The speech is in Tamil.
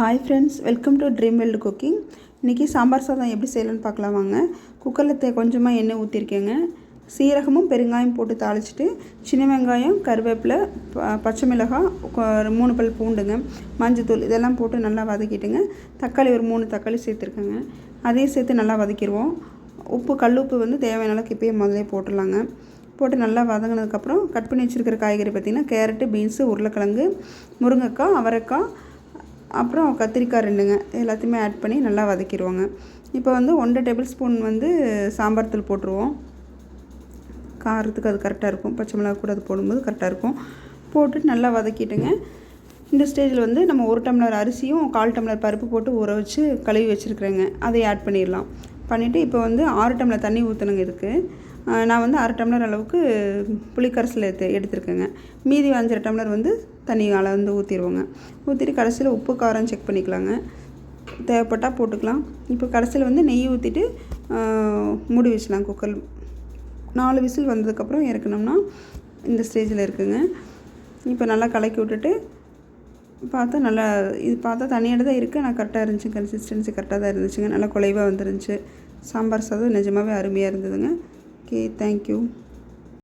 Hi friends, welcome to dream world cooking. இன்றைக்கி சாம்பார் சாதம் எப்படி செய்யலான்னு பார்க்கலாம் வாங்க. குக்கரில் கொஞ்சமாக எண்ணெய் ஊற்றிருக்கேங்க. சீரகமும் பெருங்காயம் போட்டு தாளிச்சிட்டு சின்ன வெங்காயம், கருவேப்பிலை, பச்சை மிளகாய், 3 பல் பூண்டுங்க, மஞ்சத்தூள் இதெல்லாம் போட்டு நல்லா வதக்கிட்டுங்க. தக்காளி ஒரு 3 தக்காளி சேர்த்துருக்கேங்க. அதையும் சேர்த்து நல்லா வதக்கிடுவோம். உப்பு, கல் உப்பு தேவையான அளவுக்கு இப்போயே முதலே போட்டுடலாங்க. போட்டு நல்லா வதங்கினதுக்கப்புறம் கட் பண்ணி வச்சுருக்கிற காய்கறி பார்த்திங்கன்னா கேரட்டு, பீன்ஸு, உருளைக்கிழங்கு, முருங்கைக்காய், அவரைக்காய், அப்புறம் கத்திரிக்காய் 2ங்க எல்லாத்தையுமே ஆட் பண்ணி நல்லா வதக்கிடுவோங்க. இப்போ 1 டேபிள் ஸ்பூன் சாம்பார் தூள் போட்டுருவோம். காரத்துக்கு அது கரெக்டாக இருக்கும். பச்சை மிளகா கூட அது போடும்போது கரெக்டாக இருக்கும். போட்டுட்டு நல்லா வதக்கிட்டுங்க. இந்த ஸ்டேஜில் நம்ம 1 டம்ளர் அரிசியும் 1/4 டம்ளர் பருப்பு போட்டு ஊற வச்சு கழுவி வச்சுருக்கிறேங்க. அதை ஆட் பண்ணிடலாம். பண்ணிவிட்டு இப்போ 6 டம்ளர் தண்ணி ஊற்றணுங்க. இதுக்கு நான் 1/2 டம்ளர் அளவுக்கு புளிக்கரைசல் எடுத்துருக்கேங்க. மீதி 5 டம்ளர் தண்ணி அளந்து ஊற்றிடுவோங்க. ஊற்றிட்டு கடைசியில் உப்பு காரம் செக் பண்ணிக்கலாங்க. தேவைப்பட்டால் போட்டுக்கலாம். இப்போ கடைசியில் நெய் ஊற்றிட்டு மூடி வச்சலாம். குக்கர் 4 விசில் வந்ததுக்கப்புறம் இறக்கணும்னா இந்த ஸ்டேஜில் இருக்குங்க. இப்போ நல்லா கலக்கி விட்டுட்டு பார்த்தா தண்ணியோட தான் இருக்குது. நான் கரெக்டாக இருந்துச்சு. கன்சிஸ்டன்சி கரெக்டாக தான் இருந்துச்சுங்க. நல்லா குலைவாக வந்துருந்துச்சு. சாம்பார் சாதம் நிஜமாகவே அருமையாக இருந்ததுங்க. Okay, thank you.